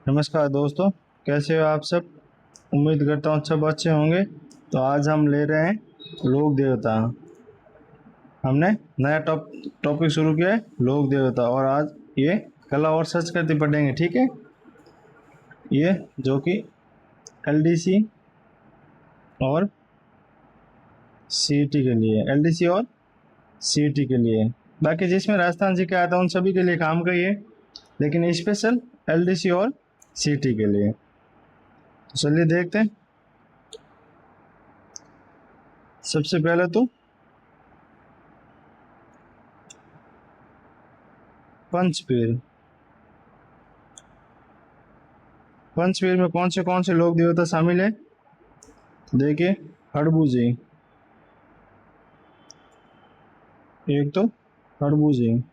नमस्कार दोस्तों, कैसे हो आप सब। उम्मीद करता हूँ सब अच्छे होंगे। तो आज हम ले रहे हैं लोक देवता। हमने नया टॉपिक शुरू किया है, लोक देवता। और आज ये कला और संस्कृति पढ़ेंगे, ठीक है। ये जो कि एलडीसी और सीईटी के लिए, एलडीसी और सीईटी के लिए, बाकी जिसमें राजस्थान जी के आता है उन सभी के लिए काम का ये, लेकिन स्पेशल एलडीसी और सीईटी के लिए। तो चलिए देखते हैं। सबसे पहले तो पंचपीर। पंचपीर में कौन से लोक देवता शामिल है। देखिए, हड़बू जी। एक तो हड़बू जी,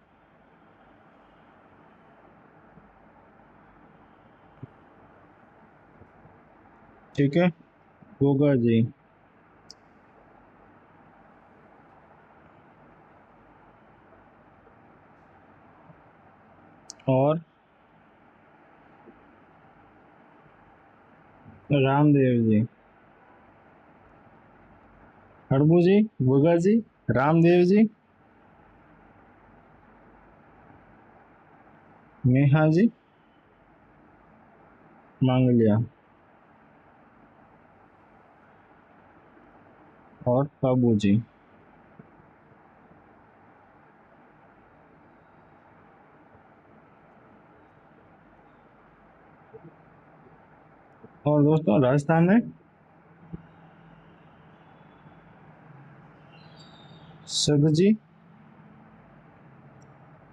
ठीक है। गोगा जी, और रामदेव जी। हड़बू जी, गोगा जी, रामदेव जी, नेहा जी, मांगलिया और काबू जी। और दोस्तों राजस्थान में सग जी,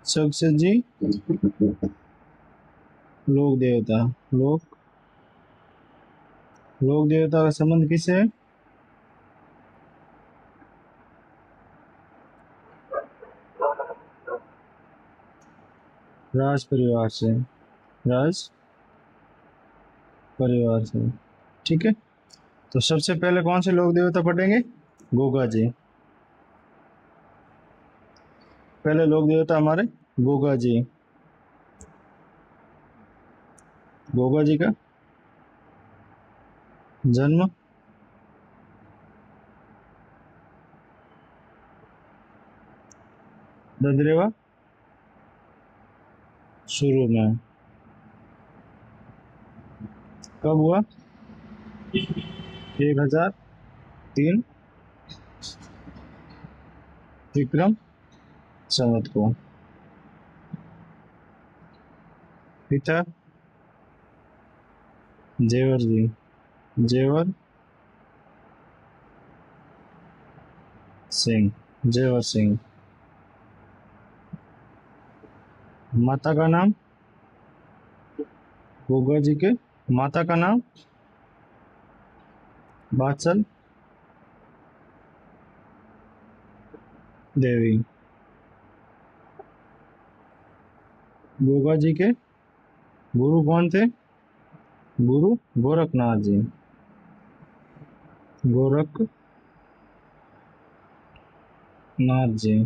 सगसे जी, लोक देवता। लोक लोक देवता का संबंध किससे है। राज परिवार से, राज परिवार से, ठीक है। तो सबसे पहले कौन से लोक देवता पढ़ेंगे। गोगा जी। पहले लोक देवता हमारे गोगा जी। गोगा जी का जन्म ददरेवा शुरू में कब हुआ। 1003 विक्रम संवत को। पिता जेवर जी, जेवर सिंह, जेवर सिंह। माता का नाम, गोगा जी के माता का नाम बाचल देवी। गोगा जी के गुरु कौन थे। गुरु गोरखनाथ जी, गोरखनाथ जी,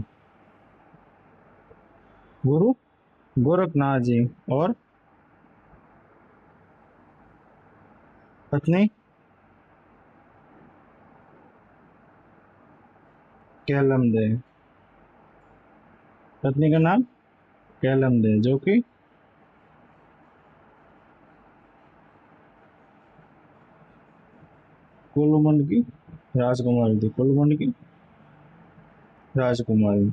गुरु गोरखनाथ जी। और पत्नी कैलम दे। पत्नी का नाम कैलम दे, जो कि कोलुमंड की राजकुमारी थी। कोलुमंड की राजकुमारी।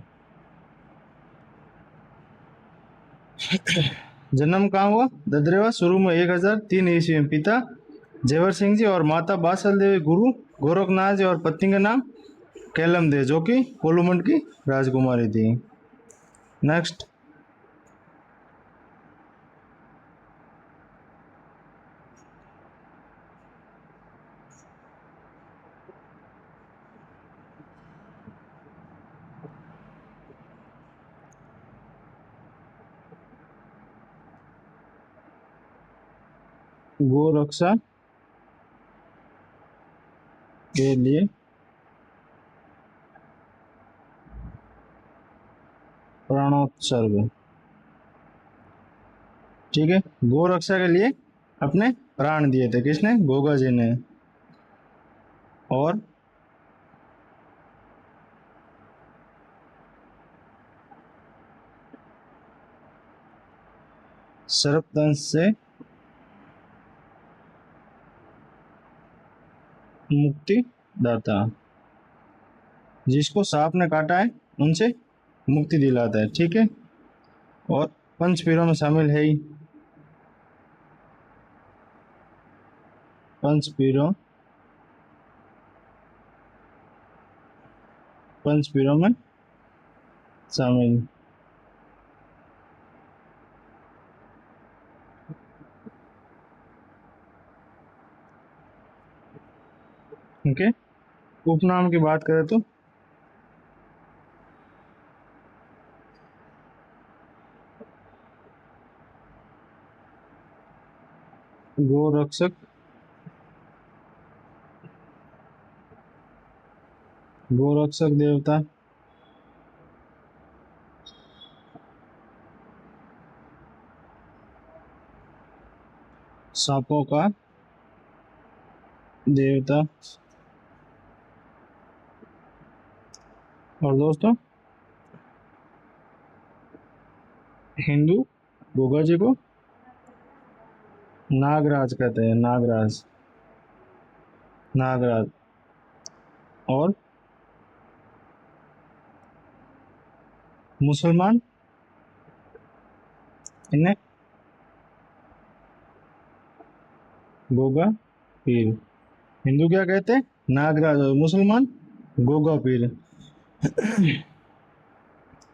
जन्म कहाँ हुआ। ददरेवा शुरू में 1003 ईस्वी में। पिता जेवर सिंह जी और माता बासल देवी, गुरु गोरखनाथ जी, और पत्नी का नाम कैलम दे, जो कि कोलुमंड की राजकुमारी थी। नेक्स्ट, गोरक्षा के लिए प्राणोत्सर्ग, ठीक है। गोरक्षा के लिए अपने प्राण दिए थे। किसने? गोगा जी ने। और सर्पदंश से मुक्ति दाता, जिसको सांप ने काटा है उनसे मुक्ति दिलाता है। ठीक है। और पंच पीरों में शामिल है ही। पंच पीरों में शामिल। ओके। उपनाम की बात करें तो गोरक्षक, गोरक्षक देवता, सांपों का देवता। और दोस्तों हिंदू गोगा जी को नागराज कहते हैं। नागराज, नागराज। और मुसलमान इन्हें गोगा पीर। हिंदू क्या कहते हैं? नागराज। और मुसलमान गोगा पीर।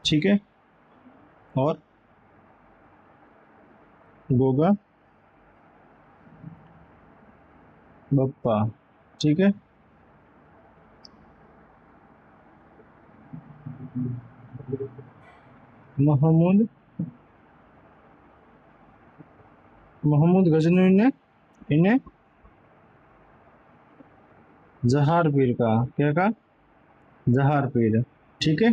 ठीक है। और गोगा बप्पा। ठीक है। महमूद, महमूद गजनवी ने इन्हें जहार पीर का। क्या कहा? जहार पीर। ठीक है।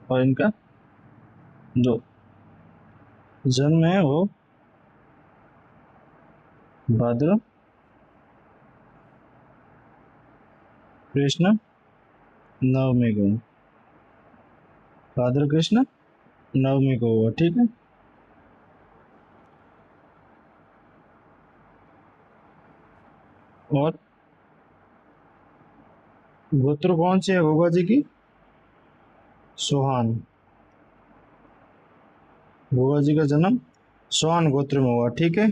और इनका जो जन्म है वो भाद्र कृष्ण नवमी को, भाद्र कृष्ण नवमी को हुआ। ठीक है। और गोत्र कौन सी है गोगा जी की? सोहान। गोगा जी का जन्म सोहान गोत्र में हुआ। ठीक है।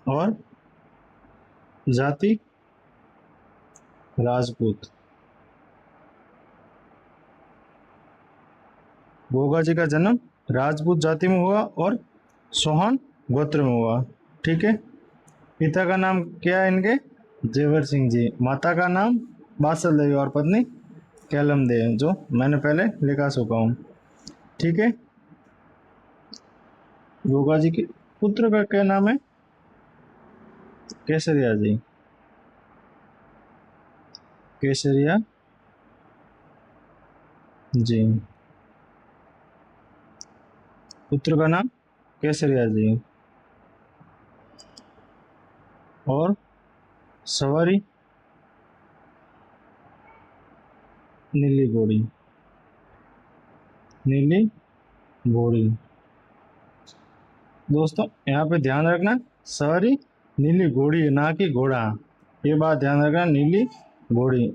और जाति राजपूत। गोगा जी का जन्म राजपूत जाति में हुआ और सोहान गोत्र में हुआ। ठीक है। पिता का नाम क्या है इनके? जेवर सिंह जी। माता का नाम बासल देवी और पत्नी कैलम दे, जो मैंने पहले लिखा चुका हूँ। ठीक है। गोगा जी के पुत्र का क्या नाम है? केसरिया जी। केसरिया जी। पुत्र का नाम केसरिया जी। और सवारी नीली घोड़ी। नीली घोड़ी। दोस्तों यहाँ पे ध्यान रखना, सवारी नीली घोड़ी है, ना कि घोड़ा। ये बात ध्यान रखना, नीली घोड़ी।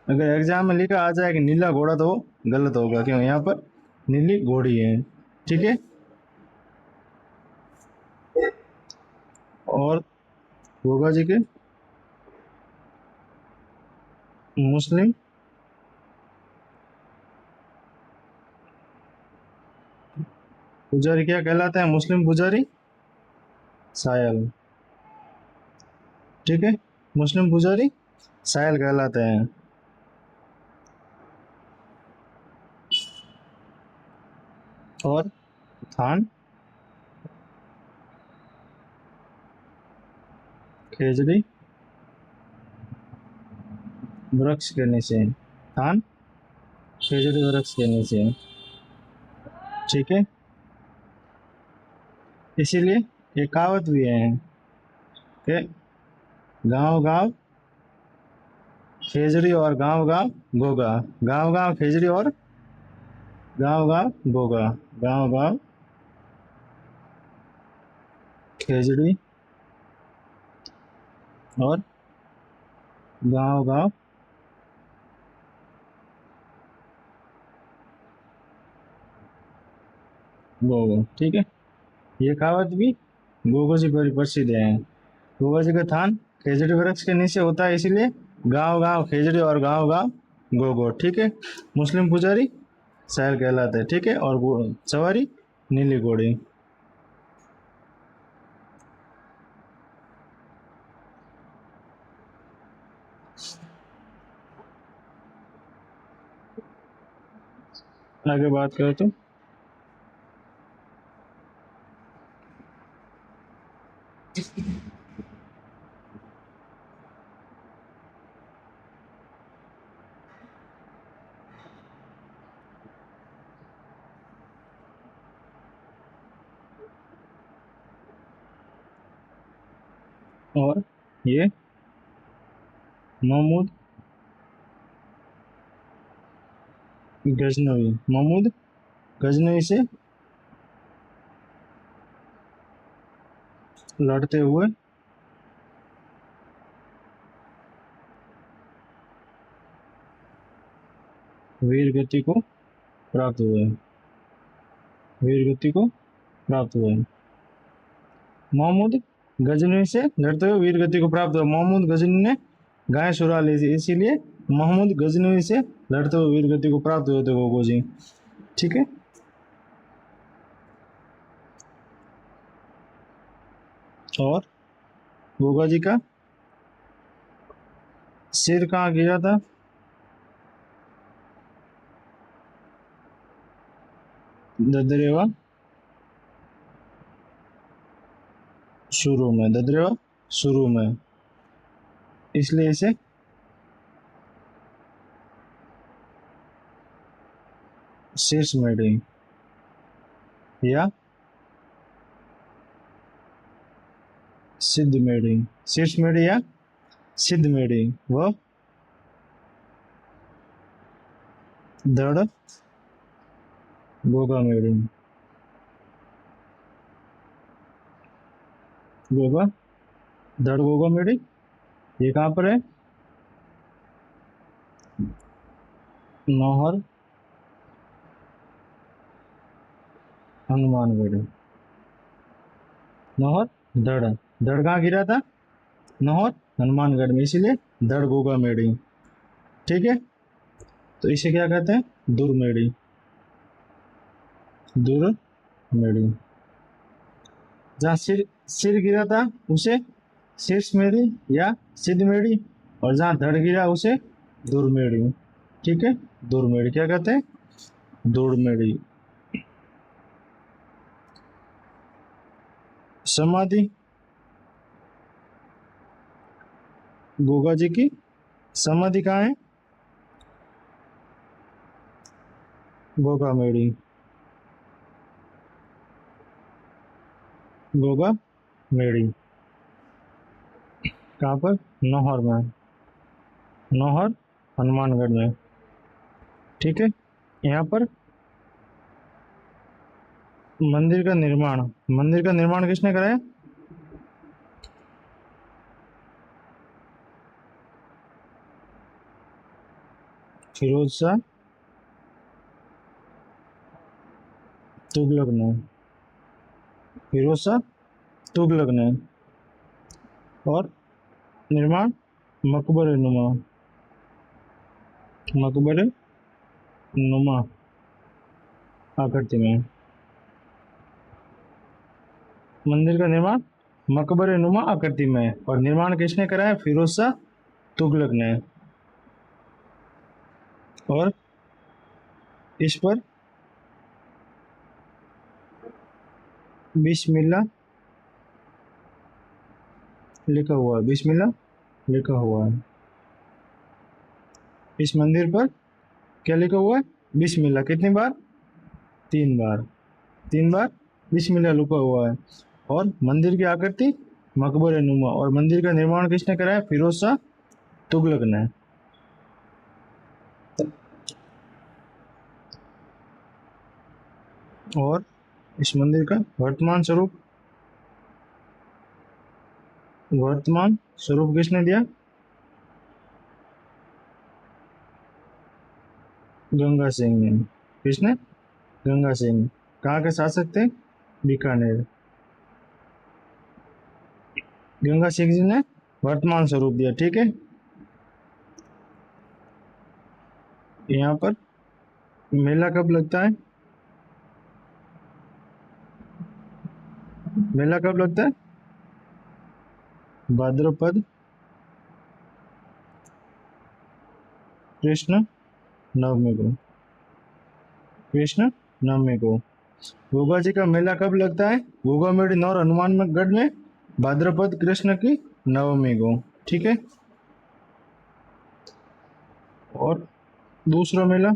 अगर एग्जाम में लिखा आ जाए कि नीला घोड़ा तो वो गलत होगा, क्यों? यहाँ पर नीली घोड़ी है। ठीक है। और गोगा जी के मुस्लिम पुजारी क्या कहलाते हैं? मुस्लिम पुजारी सायल। ठीक है। मुस्लिम पुजारी सायल कहलाते हैं। और थान खेजड़ी वृक्ष के नीचे। थान खेजड़ी वृक्ष के नीचे, ठीक है। इसीलिए एक कहावत भी है कि गांव गांव खेजड़ी और गांव गांव गोगा, गांव गांव खेजड़ी और गांव गांव गोगा, गांव गांव खेजड़ी और गांव गांव गोगो, ठीक है। ये कहावत भी गोगो जी पर प्रसिद्ध है। गोगा जी का थान खेजड़ी वृक्ष के नीचे होता है, इसीलिए गांव गांव खेजड़ी और गांव गांव गोगो, ठीक है। मुस्लिम पुजारी शहर कहलाते हैं, ठीक है। और सवारी नीली घोड़ी। आगे बात करें तो और ये महमूद गजनवी, महमूद गजनवी से लड़ते हुए वीर गति को प्राप्त हुए, वीर गति को प्राप्त हुए। महमूद गजनवी से लड़ते हुए वीर गति को प्राप्त हुआ। महमूद गजनवी ने गाय चुरा ली थी, इसीलिए महमूद गजनवी से लड़ते हुए वीर गति को प्राप्त हुए थे गोगो जी, ठीक है। और गोगा जी का सिर कहाँ गिरा था? ददरेवा शुरू में, ददरेवा शुरू में, इसलिए इसे शीर्ष मेढ़ी या सिद्ध मेढ़ी, शीर्ष मेढ़ी या सिद्ध मेढ़ी व दड़ गोगा मेढ़ी, गोगा दड़ गोगा मेढ़ी, ये कहाँ पर है? नौहर हनुमानगढ़, नौहर दड़, दड़ कहाँ गिरा था? नौहर हनुमानगढ़ में, इसीलिए दड़ गोगा मेढ़ी, ठीक है। तो इसे क्या कहते हैं? दुर मेढ़ी, दुर मेढ़ी। जहाँ सिर सिर गिरा था उसे शीर्ष मेढ़ी या सिद्ध मेढ़ी, और जहाँ धड़ गिरा उसे दुर मेढ़ी, ठीक है। दुर मेढ़ी क्या कहते हैं? दुर मेढ़ी। समाधि गोगा जी की समाधि कहाँ है? गोगा मेढ़ी, गोगा मेढ़ी कहाँ पर? नौहर में, नौहर हनुमानगढ़ में, ठीक है। यहाँ पर मंदिर का निर्माण, मंदिर का निर्माण किसने कराया? फिरोज शाह तुगलक ने, फिरोज शाह तुगलक ने। और निर्माण मकबरे नुमा, मकबरे नुमा आकृति में, मंदिर का निर्माण मकबरे नुमा आकृति में। और निर्माण किसने कराया? फिरोज शाह तुगलक ने। और इस पर बिस्मिल्लाह लिखा हुआ है, बिस्मिल्लाह लिखा हुआ है। इस मंदिर पर क्या लिखा हुआ है? बिस्मिल्लाह। कितनी बार? 3 बार। 3 बार बिस्मिल्लाह लिखा हुआ है। और मंदिर की आकृति मकबरे नुमा। और मंदिर का निर्माण किसने कराया? फिरोज शाह तुगलक ने। और इस मंदिर का वर्तमान स्वरूप किसने दिया? गंगा सिंह ने। किसने? गंगा सिंह। कहाँ के शासक थे? बीकानेर। गंगा सिंह जी ने वर्तमान स्वरूप दिया। ठीक है। यहाँ पर मेला कब लगता है? मेला कब लगता है? भाद्रपद कृष्ण नवमी को। कृष्ण नवमी को। गोगा जी का मेला कब लगता है? गोगा मेड़ी और हनुमानगढ़ में भाद्रपद कृष्ण की नवमी को। ठीक है। और दूसरा मेला।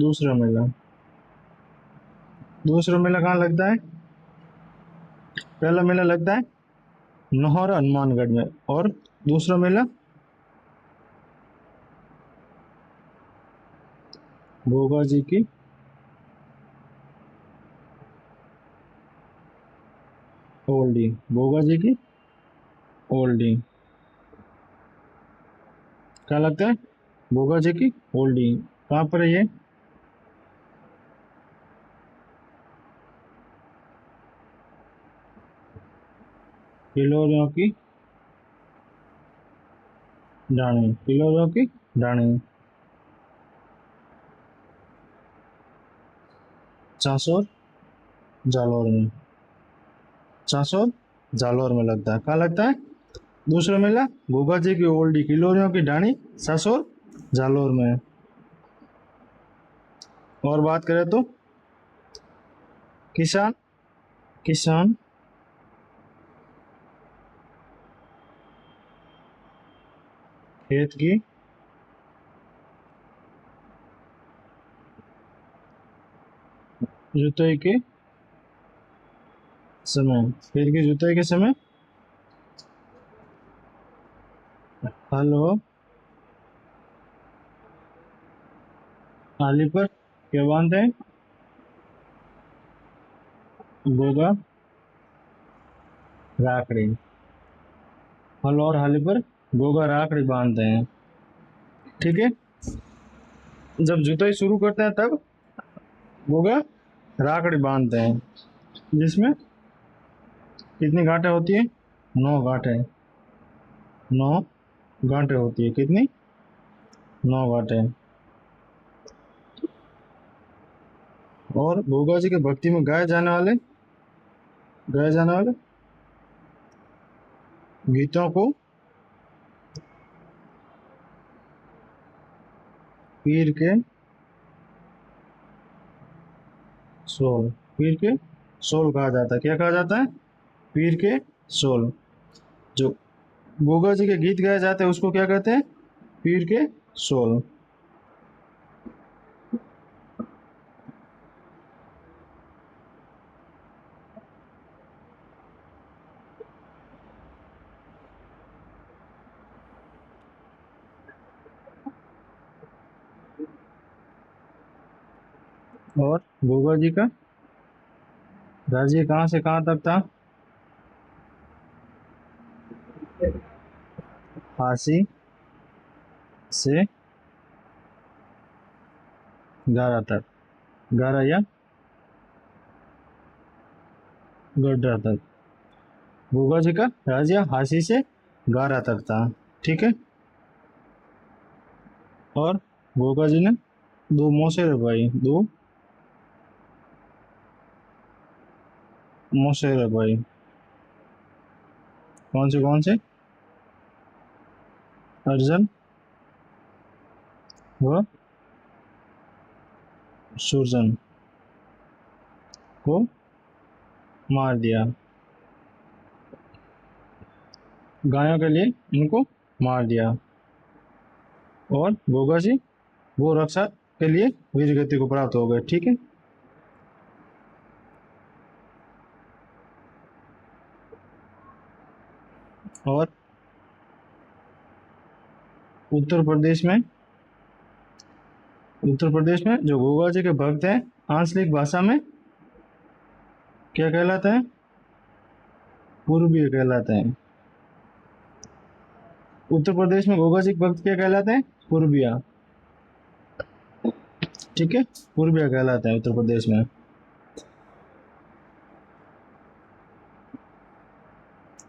दूसरा मेला दूसरा मेला कहाँ लगता है? पहला मेला लगता है नौहर हनुमानगढ़ में। और दूसरा मेला गोगा जी की ओल्डी। गोगा जी की ओल्डी। क्या लगता है? गोगा जी की ओल्डी। कहाँ पर है ये? किलोरियों की डाणी। किलोरियों की डाणी। चांसोर जालौर में। चांसोर जालौर में लगता है। कहाँ लगता है? दूसरा मेला गोगा जी की ओल्डी किलोरियों की डाणी सासोर जालौर में। और बात करें तो किसान किसान खेत की जुताई के समय। खेत की जुताई के समय हल व आली पर क्या बांधते हैं? गोगा राखड़ी। हल और हाली पर गोगा राखड़ी बांधते हैं। ठीक है। जब जुताई शुरू करते हैं तब गोगा राखड़ी बांधते हैं, जिसमें कितनी गांठें होती है? 9 गांठें। 9 गांठें होती है। कितनी? 9 गांठें। और गोगा जी के भक्ति में गाए जाने वाले गीतों को पीर के सोल। पीर के सोल कहा जाता है। क्या कहा जाता है? पीर के सोल। जो गोगा जी के गीत गाए जाते हैं उसको क्या कहते हैं? पीर के सोल। और गोगा जी का राज्य कहाँ से कहाँ तक था? फांसी से गारा तक। गारा या गड्ढा तक। गोगा जी का राज्य हासी से गारा तक था। ठीक है। और गोगा जी ने 2 मौसेरे भाई। कौन से? अर्जन व सुरजन को मार दिया। गायों के लिए इनको मार दिया। और गोगा जी गो रक्षा के लिए वीर गति को प्राप्त हो गए। ठीक है, और उत्तर प्रदेश में जो गोगा जी के भक्त हैं आंचलिक भाषा में क्या कहलाते हैं? पूर्वीय कहलाते हैं। उत्तर प्रदेश में गोगा जी के भक्त क्या कहलाते हैं? पूर्विया। ठीक है, पूर्विया कहलाते हैं उत्तर प्रदेश में।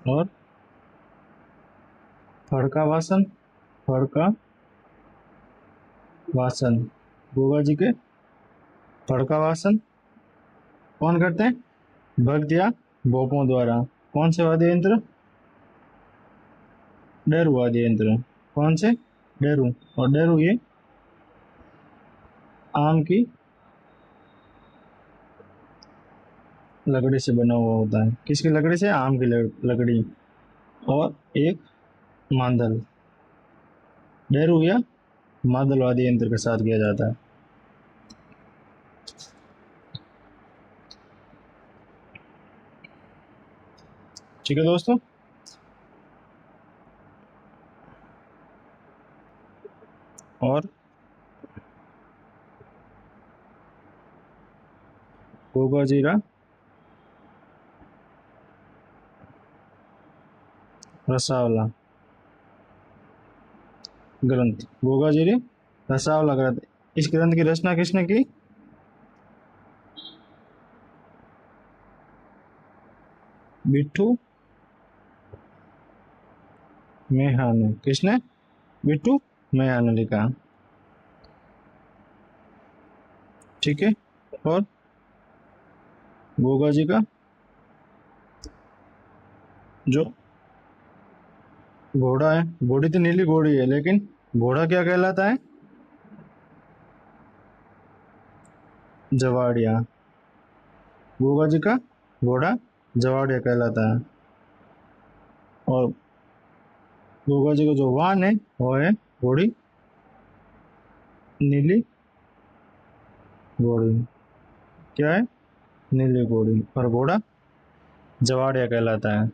और फड़का वासन, फड़का वासन गोगा जी के फड़का वासन कौन करते हैं? भक्त या भोपों द्वारा। कौन से वाद्य यंत्र? डेरू वाद्य यंत्र। कौन से? डेरू। और डेरू ये आम की लकड़ी से बना हुआ होता है। किसकी लकड़ी से? आम की लकड़ी। और एक मांदल, डेरू या मादल वाद्य यंत्र के साथ किया जाता है। ठीक है दोस्तों, और गोगा जीरा रसावला ग्रंथ, गोगा जी रसावला ग्रंथ, इस ग्रंथ की रचना किसने की? बिट्ठू मेहा ने। किसने? बिट्ठू मेहा ने लिखा। ठीक है, और गोगा जी का जो घोड़ा है, घोड़ी तो नीली घोड़ी है, लेकिन घोड़ा क्या कहलाता है? जवाड़िया। गोगा जी का घोड़ा जवाड़िया कहलाता है। और गोगा जी का जो वाहन है वो है घोड़ी, नीली घोड़ी। क्या है? नीली घोड़ी। और घोड़ा जवाड़िया कहलाता है।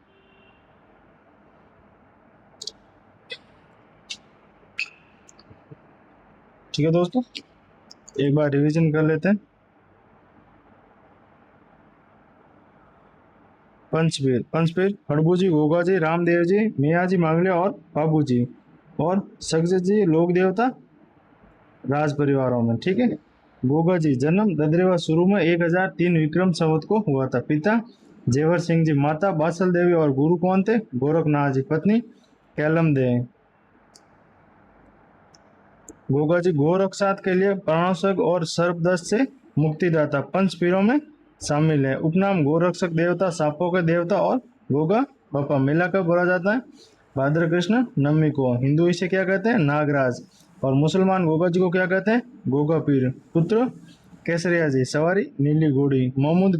ठीक है दोस्तों, एक बार रिवीजन कर लेते हैं। पंचवीर, पंचवीर हड़बू जी, गोगा जी, रामदेव जी, मियाँ जी मांगले और बाबू जी। और सगज जी लोक देवता राज परिवारों में। ठीक है, गोगा जी जन्म ददरेवा शुरू में 1003 विक्रम संवत को हुआ था। पिता जेवर सिंह जी, माता बासल देवी और गुरु कौन थे? गोरखनाथ जी, पत्नी कैलम दे। गोगा जी गोरक्षात के लिए प्राणोत्सर्ग और सर्पदस्त से मुक्तिदाता पंचपीरों में शामिल है। उपनाम गोरक्षक देवता, सांपों के देवता और गोगा बप्पा। मेला कब भरा जाता है? भाद्र कृष्ण नवमी को। हिंदू इसे क्या कहते हैं? नागराज। और मुसलमान गोगा जी को क्या कहते हैं? गोगा पीर। पुत्र केसरिया जी, सवारी नीली घोड़ी। मोहम्मद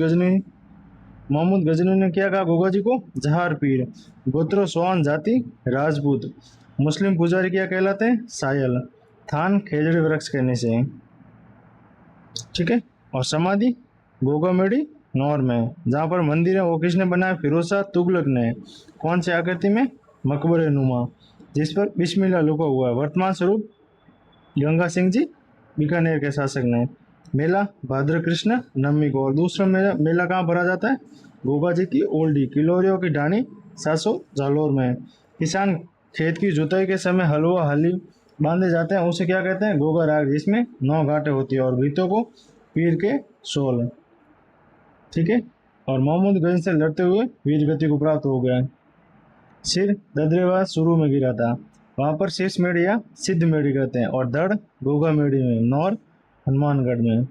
गजनी ने क्या कहा गोगा जी को? जहार पीर। गोत्र सोहान, जाति राजपूत। मुस्लिम पुजारी क्या कहलाते हैं? सायल। थान खेजड़ी वृक्ष कहने से। ठीक है, और समाधि गोगा मेड़ी नौर में। जहाँ पर मंदिर है वो किसने बनाया? फिरोज शाह तुगलक ने। कौन से आकृति में? मकबरे नुमा, जिस पर बिस्मिल्लाह लिखा हुआ है। वर्तमान स्वरूप गंगा सिंह जी बीकानेर के शासक ने। मेला भाद्र कृष्ण नवमी को। और दूसरा मेला कहाँ भरा जाता है? गोगा जी की ओल्डी किलोरियों की ढाणी सासो जालोर में। किसान खेत की जुताई के समय हलवा हली बांधे जाते हैं, उसे क्या कहते हैं? गोगा राग, जिसमें 9 घाटे होती है और गीतों को पीर के सोल। ठीक है, और मोहम्मद गंज से लड़ते हुए वीर गति को प्राप्त हो गया। सिर ददरेवाद शुरू में गिरा था, वहां पर शीर्ष मेढ़ी या सिद्ध मेढ़ी कहते हैं। और धड़ गोगा मेढ़ी में, नौर हनुमानगढ़ में।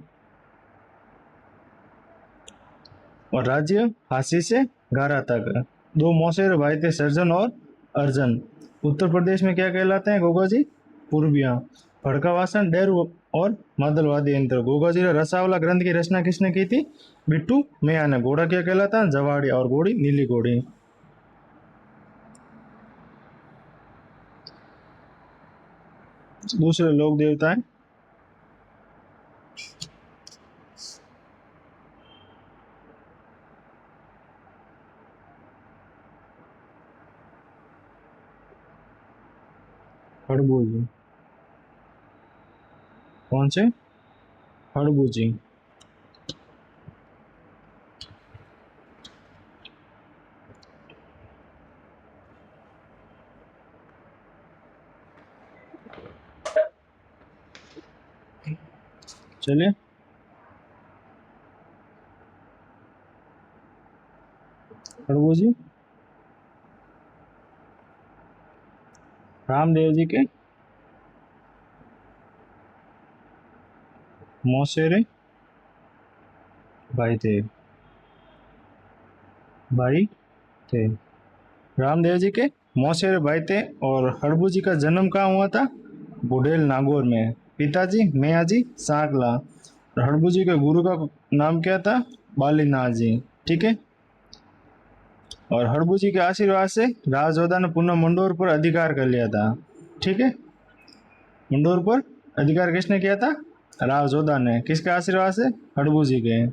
और राज्य हासी से गारा तक। 2 मौसेर भाई थे, सर्जन और अर्जन। उत्तर प्रदेश में क्या कहलाते हैं गोगा जी? पूर्विया। भड़का वासन, डेरू और मादलवादी यंत्र। गोगा जी ने रसावला ग्रंथ की रचना किसने की थी? बिट्टू मैया ने। घोड़ा क्या कहलाता है? जवाड़ी। और घोड़ी नीली घोड़ी। दूसरे लोक देवता हैं। खड़बूजी। कौन से? खड़बूजी। चलिए, खड़बूजी रामदेव जी के मौसेरे भाई थे। भाई थे। रामदेव जी के मौसेरे भाई थे। और हड़बू जी का जन्म कहाँ हुआ था? बुढ़ेल नागौर में। पिताजी मैयाजी सांकला। और हड़बू जी के गुरु का नाम क्या था? बालीनाथ जी। ठीक है। और हड़बू जी के आशीर्वाद से राजयोद्धा ने पुनः मंडोर पर अधिकार कर लिया था। ठीक है। मंडोर पर अधिकार किसने किया था? राजयोद्धा ने। किसके आशीर्वाद से? हड़बू जी के।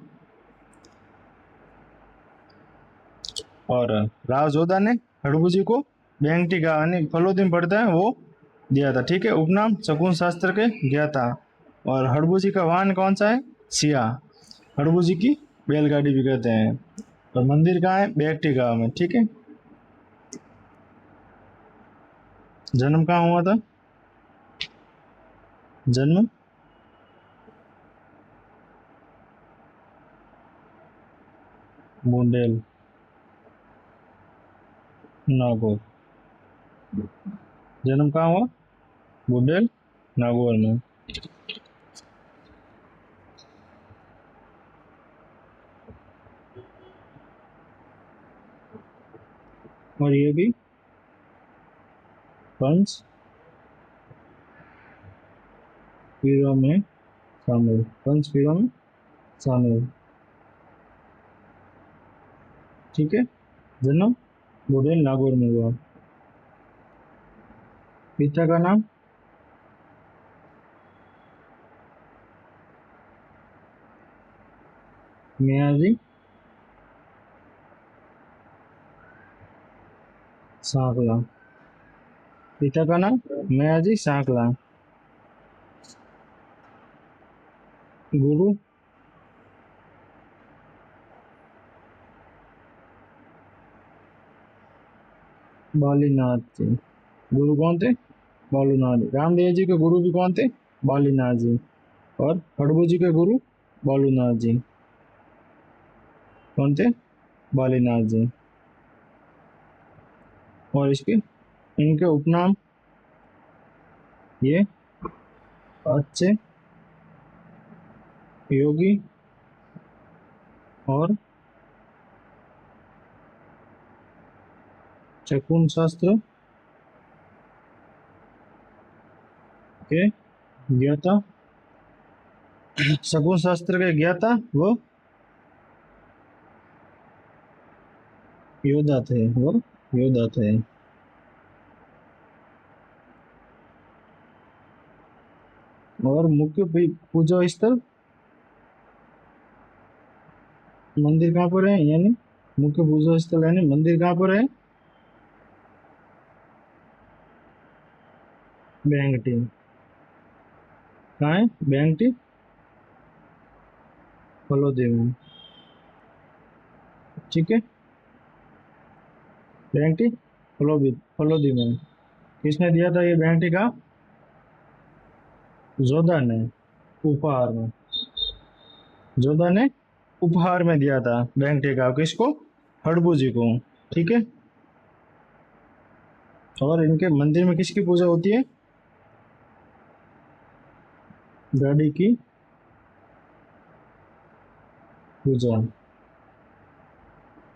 और राजयोद्धा ने हड़बू जी को बेंगटी का यानी फलोदीन पड़ता है वो दिया था। ठीक है। उपनाम शकुन शास्त्र के ज्ञाता। और हड़बू जी का वाहन कौन सा है? सिया। हड़बू जी की बैलगाड़ी भी कहते हैं। और मंदिर कहाँ है? बेगटी गांव में। ठीक है। जन्म कहाँ हुआ था? जन्म बुंदेल नागौर। जन्म कहाँ हुआ? बुंदेल नागौर में। और ये भी पंच वीरों में शामिल। पंच वीरों में शामिल। ठीक है। जन्म बुंदेल नागौर में हुआ। पिता का नाम? मियाजी सांकला। पिता का नाम मियाजी सांकला। गुरु? बालीनाथ जी। गुरु कौन थे? बालूनाथ। रामदेव जी के गुरु भी कौन थे? बालीनाथ जी। और हड़बू जी के गुरु? बालूनाथ जी। कौन थे? बालीनाथ जी। और इसके इनके उपनाम ये अच्छे, योगी और शकुन शास्त्र के ज्ञाता। शकुन शास्त्र के ज्ञाता वो योद्धा थे। वो योद्धा थे। और मुख्य पूजा स्थल मंदिर कहाँ पर है? यानी मुख्य पूजा स्थल यानी मंदिर कहाँ पर है? बेंगटी। कहाँ है बेंगटी? फलोदी में। ठीक है। बेंगटी फलोदी फलोदी में। किसने दिया था ये बेंगटी का? जोधा ने उपहार में। जोधा ने उपहार में दिया था बेंगटी का। किसको? हड़बू जी को। ठीक है। और इनके मंदिर में किसकी पूजा होती है? गाड़ी की पूजा।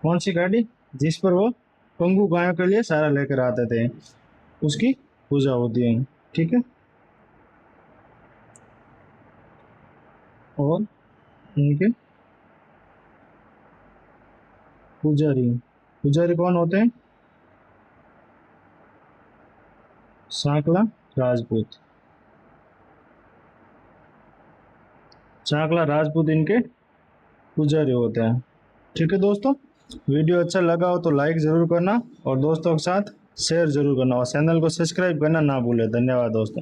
कौन सी गाड़ी? जिस पर वो पंगु गायों के लिए सारा लेकर आते थे, उसकी पूजा होती है। ठीक है। और इनके पुजारी। पुजारी कौन होते हैं? सांकला राजपूत। चाकला राजपूत इनके पुजारी होते हैं। ठीक है दोस्तों, वीडियो अच्छा लगा हो तो लाइक ज़रूर करना और दोस्तों के साथ शेयर ज़रूर करना और चैनल को सब्सक्राइब करना ना भूलें। धन्यवाद दोस्तों।